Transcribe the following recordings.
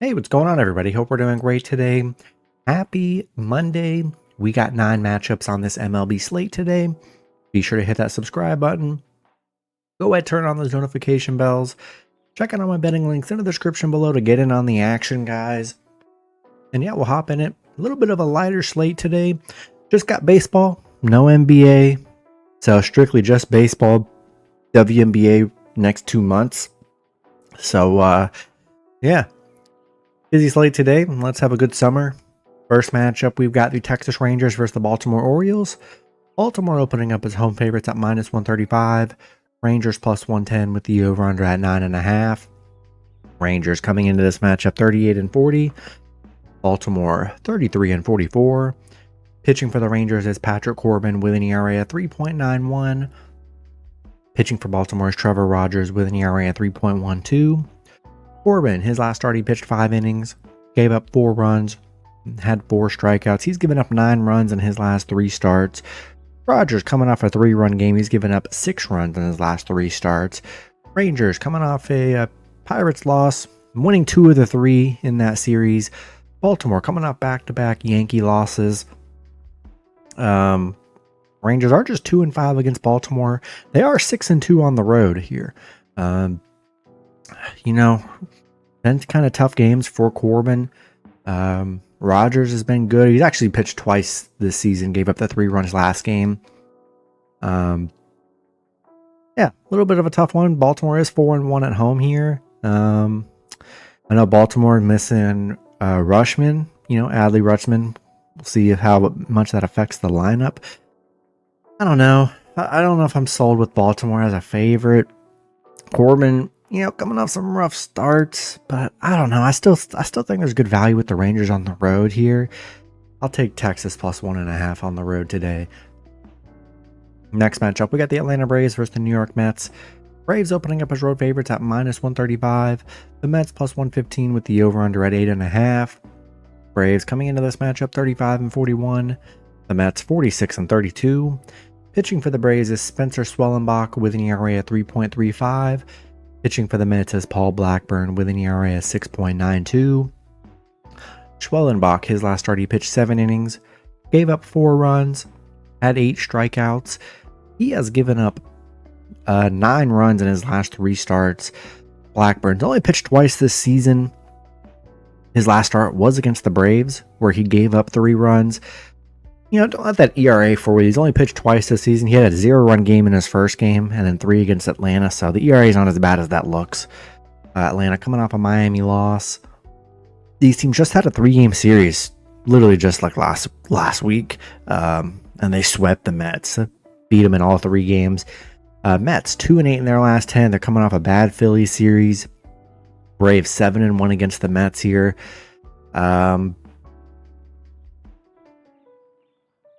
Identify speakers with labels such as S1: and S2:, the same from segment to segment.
S1: Hey, what's going on, everybody? Hope we're doing great today. Happy Monday. We got 9 matchups on this MLB slate today. Be sure to hit that subscribe button. Go ahead, turn on those notification bells. Check out all my betting links in the description below to get in on the action, guys. And yeah, we'll hop in it. A little bit of a lighter slate today. Just got baseball, no NBA. So strictly just baseball, WNBA next 2 months. So, yeah. Busy slate today. Let's have a good summer. First matchup, we've got the Texas Rangers versus the Baltimore Orioles. Baltimore opening up as home favorites at -135. Rangers +110 with the over-under at 9.5. Rangers coming into this matchup 38-40. Baltimore 33-44. Pitching for the Rangers is Patrick Corbin with an ERA at 3.91. Pitching for Baltimore is Trevor Rogers with an ERA at 3.12. Corbin, his last start, he pitched 5 innings, gave up 4 runs, had 4 strikeouts. He's given up 9 runs in his last 3 starts. Rogers coming off a 3-run game. He's given up 6 runs in his last 3 starts. Rangers coming off a Pirates loss, winning 2 of the 3 in that series. Baltimore coming off back-to-back Yankee losses. Rangers are just 2-5 against Baltimore. They are 6-2 on the road here. Been kind of tough games for Corbin. Rogers has been good. He's actually pitched twice this season, gave up the 3 runs last game. Yeah, a little bit of a tough one. Baltimore is 4-1 at home here. I know Baltimore missing Rutschman, Adley Rutschman. We'll see how much that affects the lineup. I don't know. I don't know if I'm sold with Baltimore as a favorite. Corbin, coming off some rough starts, but I don't know. I still think there's good value with the Rangers on the road here. I'll take Texas +1.5 on the road today. Next matchup, we got the Atlanta Braves versus the New York Mets. Braves opening up as road favorites at -135. The Mets +115 with the over-under at 8.5. Braves coming into this matchup 35-41. The Mets 46-32. Pitching for the Braves is Spencer Swellenbach with an ERA at 3.35. Pitching for the Mets is Paul Blackburn with an ERA of 6.92. Schwellenbach, his last start, he pitched 7 innings, gave up 4 runs, had 8 strikeouts. He has given up 9 runs in his last 3 starts. Blackburn's only pitched twice this season. His last start was against the Braves, where he gave up 3 runs. Don't let that ERA fool you. He's only pitched twice this season. He had a 0-run game in his first game and then 3 against Atlanta. So the ERA is not as bad as that looks. Atlanta coming off a Miami loss. These teams just had a 3-game series, literally just like last week. And they swept the Mets, beat them in all 3 games. Mets 2-8 in their last 10. They're coming off a bad Phillies series. Braves 7-1 against the Mets here.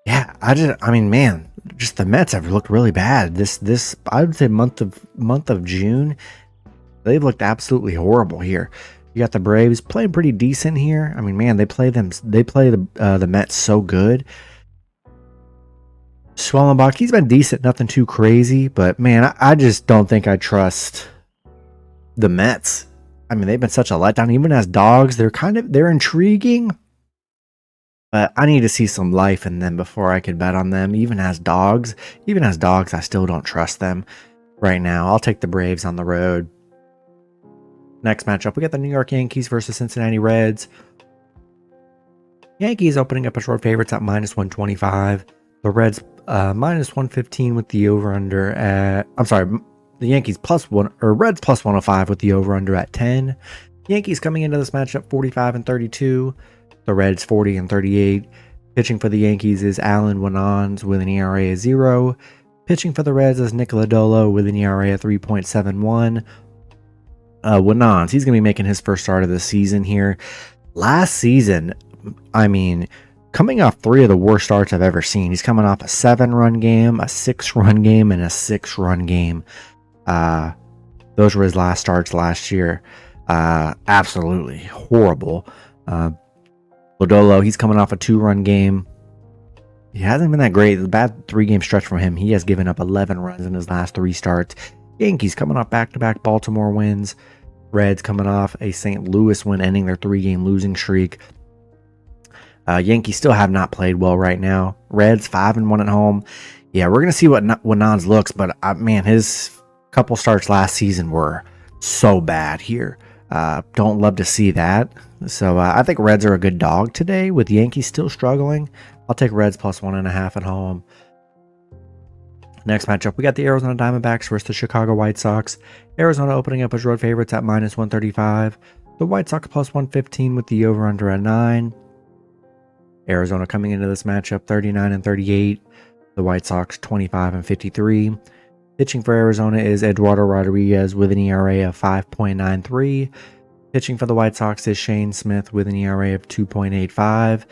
S1: Yeah, just the Mets have looked really bad. This I would say month of June, they've looked absolutely horrible here. You got the Braves playing pretty decent here. They play the Mets so good. Swellenbach, he's been decent, nothing too crazy, but man, I just don't think I trust the Mets. They've been such a letdown. Even as dogs, they're intriguing. But I need to see some life in them before I could bet on them. Even as dogs, I still don't trust them right now. I'll take the Braves on the road. Next matchup, we got the New York Yankees versus Cincinnati Reds. Yankees opening up as road favorites at -125. The Reds -115 with the over/under at. The Yankees Reds +105 with the over/under at 10. Yankees coming into this matchup 45-32. The Reds 40-38. Pitching for the Yankees is Alan Winans with an ERA of 0. Pitching for the Reds is Nick Lodolo with an ERA of 3.71. Winans, he's going to be making his first start of the season here. Last season, coming off 3 of the worst starts I've ever seen. He's coming off a 7-run game, a 6-run game, and a 6-run game. Those were his last starts last year. Absolutely horrible. Lodolo, he's coming off a 2-run game. He hasn't been that great. The bad 3-game stretch from him. He has given up 11 runs in his last 3 starts. Yankees coming off back-to-back Baltimore wins. Reds coming off a St. Louis win, ending their 3-game losing streak. Yankees still have not played well right now. Reds 5-1 at home. Yeah, we're gonna see what Nans looks, but man, his couple starts last season were so bad here. Don't love to see that. So I think Reds are a good dog today with Yankees still struggling. I'll take Reds plus 1.5 at home. Next matchup, we got the Arizona Diamondbacks versus the Chicago White Sox. Arizona opening up as road favorites at minus 135. The White Sox plus 115 with the over-under at 9. Arizona coming into this matchup 39-38. The White Sox 25-53. Pitching for Arizona is Eduardo Rodriguez with an ERA of 5.93. Pitching for the White Sox is Shane Smith with an ERA of 2.85.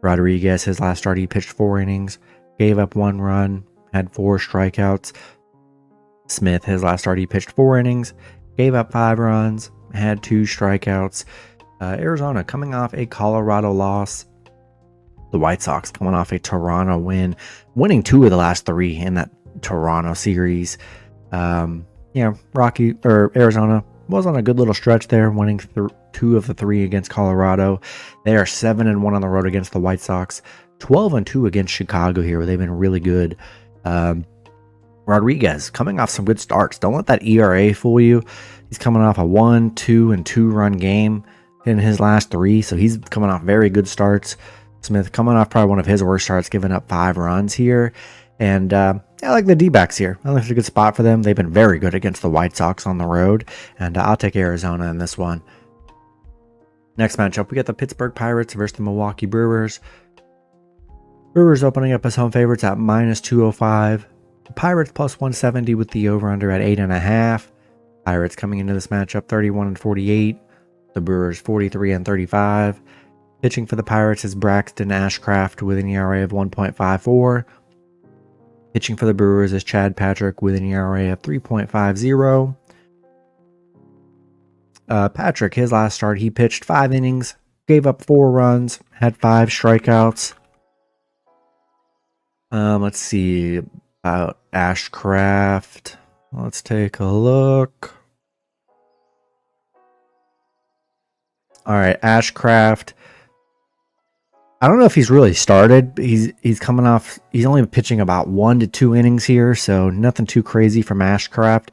S1: Rodriguez, his last start, he pitched 4 innings, gave up 1 run, had 4 strikeouts. Smith, his last start, he pitched 4 innings, gave up 5 runs, had 2 strikeouts. Arizona coming off a Colorado loss. The White Sox coming off a Toronto win, winning 2 of the last 3 in that Toronto series. Arizona was on a good little stretch there, winning 2 of the 3 against Colorado. They are 7-1 on the road against the White Sox, 12-2 against Chicago here, where they've been really good. Rodriguez coming off some good starts. Don't let that ERA fool you. He's coming off a 1, 2, and 2-run game in his last 3, so he's coming off very good starts. Smith coming off probably one of his worst starts, giving up 5 runs here. And I like the D-backs here. I think it's a good spot for them. They've been very good against the White Sox on the road. And I'll take Arizona in this one. Next matchup, we got the Pittsburgh Pirates versus the Milwaukee Brewers. Brewers opening up as home favorites at minus 205. Pirates plus 170 with the over-under at 8.5. Pirates coming into this matchup 31-48. The Brewers 43-35. Pitching for the Pirates is Braxton Ashcraft with an ERA of 1.54. Pitching for the Brewers is Chad Patrick with an ERA of 3.50. Patrick, his last start, he pitched 5 innings, gave up 4 runs, had 5 strikeouts. Let's see about Ashcraft. Let's take a look. All right, Ashcraft. I don't know if he's really started. He's coming off. He's only pitching about 1 to 2 innings here, so nothing too crazy from Ashcraft.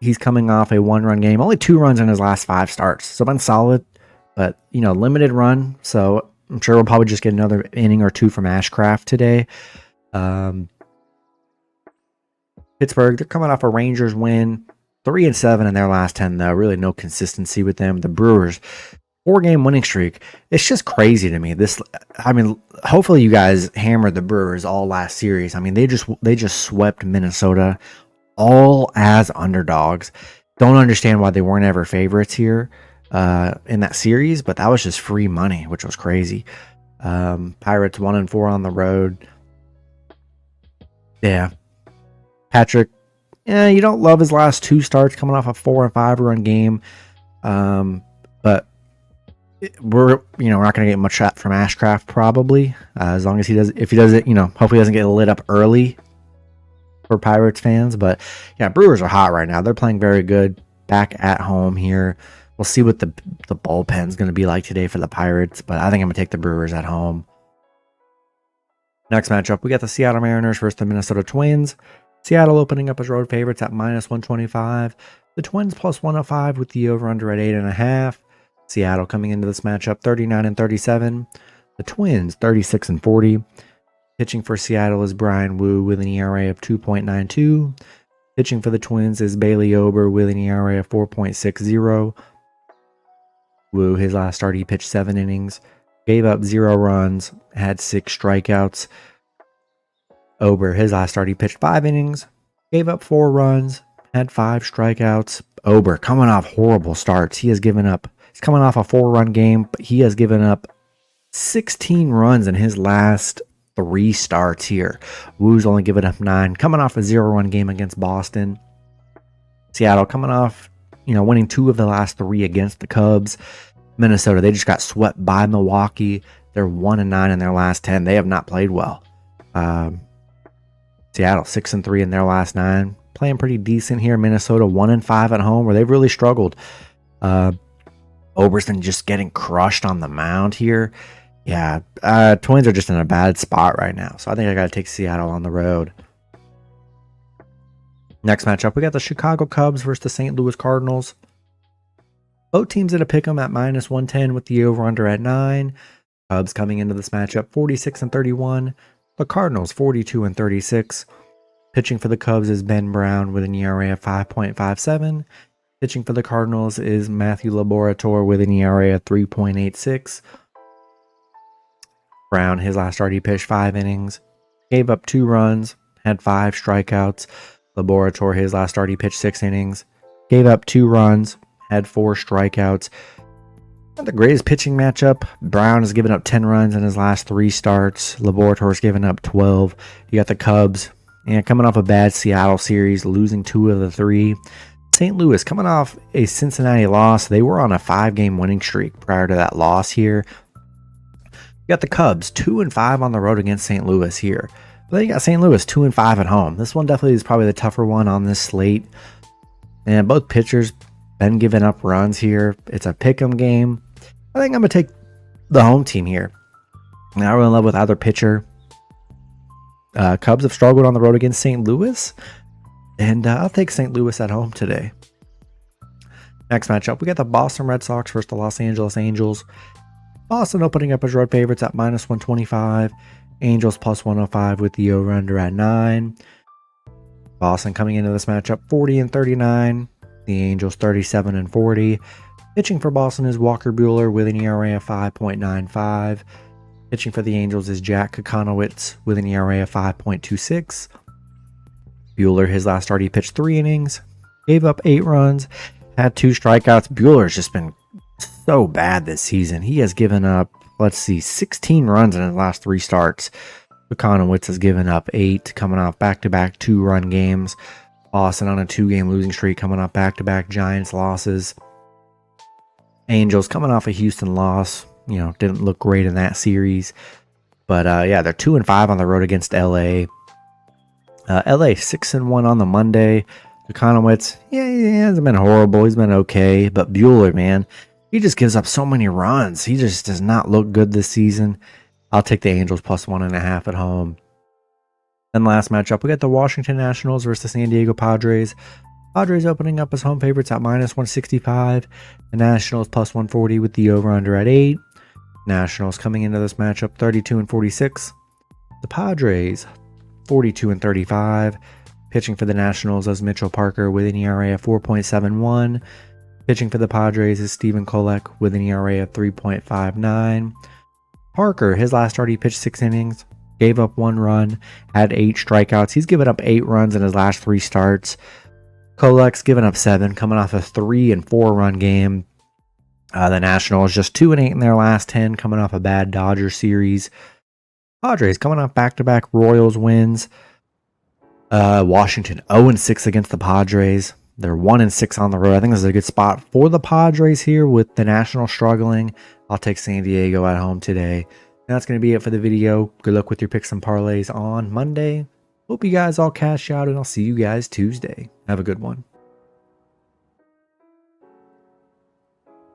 S1: He's coming off a 1-run game, only 2 runs in his last 5 starts, so been solid, but limited run. So I'm sure we'll probably just get another inning or 2 from Ashcraft today. Pittsburgh, they're coming off a Rangers win, 3-7 in their last 10 though. Really no consistency with them. The Brewers, 4-game winning streak. It's just crazy to me. Hopefully you guys hammered the Brewers all last series. They just swept Minnesota all as underdogs. Don't understand why they weren't ever favorites here in that series, but that was just free money, which was crazy. Pirates 1-4 on the road. Yeah. Patrick, you don't love his last 2 starts coming off a 4 and 5 run game. But we're not going to get much shot from Ashcraft probably, as long as he does. If he does it, hopefully he doesn't get lit up early for Pirates fans. But yeah, Brewers are hot right now. They're playing very good back at home here. We'll see what the bullpen's going to be like today for the Pirates, but I think I'm going to take the Brewers at home. Next matchup, we got the Seattle Mariners versus the Minnesota Twins. Seattle opening up as road favorites at minus 125. The Twins plus 105 with the over-under at 8.5. Seattle coming into this matchup 39-37. The Twins 36-40. Pitching for Seattle is Brian Wu with an ERA of 2.92. Pitching for the Twins is Bailey Ober with an ERA of 4.60. Wu, his last start, he pitched 7 innings, gave up 0 runs, had 6 strikeouts. Ober, his last start, he pitched 5 innings, gave up 4 runs, had 5 strikeouts. Ober coming off horrible starts. He's coming off a 4-run game, but he has given up 16 runs in his last 3 starts here. Wu's only given up 9, coming off a 0-run game against Boston. Seattle coming off, winning 2 of the last 3 against the Cubs. Minnesota, they just got swept by Milwaukee. They're 1-9 in their last 10. They have not played well. Seattle 6-3 in their last 9. playing pretty decent here. Minnesota 1-5 at home, where they've really struggled. Oberson just getting crushed on the mound here. Yeah, Twins are just in a bad spot right now, so I think I got to take Seattle on the road. Next matchup, we got the Chicago Cubs versus the St. Louis Cardinals. Both teams at a pick 'em at -110 with the over-under at 9. Cubs coming into this matchup 46-31. The Cardinals 42-36. Pitching for the Cubs is Ben Brown with an ERA of 5.57. Pitching for the Cardinals is Matthew Laborator with an ERA of 3.86. Brown, his last start, he pitched 5 innings, gave up 2 runs, had 5 strikeouts. Laborator, his last start, he pitched 6 innings, gave up 2 runs, had 4 strikeouts. Not the greatest pitching matchup. Brown has given up 10 runs in his last 3 starts. Laborator has given up 12. You got the Cubs, and coming off a bad Seattle series, losing 2 of the 3. St. Louis coming off a Cincinnati loss. They were on a 5-game winning streak prior to that loss here. You got the Cubs 2-5 on the road against St. Louis here. But then you got St. Louis 2-5 at home. This one definitely is probably the tougher one on this slate. And both pitchers been giving up runs here. It's a pick'em game. I think I'm gonna take the home team here. Not really in love with either pitcher. Cubs have struggled on the road against St. Louis, and I'll take St. Louis at home today. Next matchup, we got the Boston Red Sox versus the Los Angeles Angels. Boston opening up as road favorites at -125. Angels +105 with the over-under at 9. Boston coming into this matchup 40-39. The Angels 37-40. Pitching for Boston is Walker Buehler with an ERA of 5.95. Pitching for the Angels is Jack Kokonowitz with an ERA of 5.26. Buehler, his last start, he pitched 3 innings, gave up 8 runs, had 2 strikeouts. Buehler's just been so bad this season. He has given up, 16 runs in his last 3 starts. Kokonowitz has given up 8, coming off back-to-back 2-run games. Boston on a 2-game losing streak, coming off back-to-back Giants losses. Angels coming off a Houston loss, didn't look great in that series. But yeah, they're 2-5 on the road against LA. LA 6-1 on the Monday. Kokonowitz, he hasn't been horrible. He's been okay. But Buehler, man, he just gives up so many runs. He just does not look good this season. I'll take the Angels +1.5 at home. Then last matchup, we got the Washington Nationals versus the San Diego Padres. Padres opening up as home favorites at -165. The Nationals +140 with the over-under at 8. Nationals coming into this matchup 32-46. The Padres 42-35. Pitching for the Nationals is Mitchell Parker with an ERA of 4.71. Pitching for the Padres is Stephen Kolek with an ERA of 3.59. Parker, his last start, he pitched 6 innings, gave up 1 run, had 8 strikeouts. He's given up 8 runs in his last 3 starts. Kolek's given up 7, coming off a 3 and 4 run game. The Nationals just 2-8 in their last 10, coming off a bad Dodgers series. Padres coming off back-to-back Royals wins. Washington 0-6 against the Padres. They're 1-6 on the road. I think this is a good spot for the Padres here with the Nationals struggling. I'll take San Diego at home today. And that's going to be it for the video. Good luck with your picks and parlays on Monday. Hope you guys all cash out, and I'll see you guys Tuesday. Have a good one.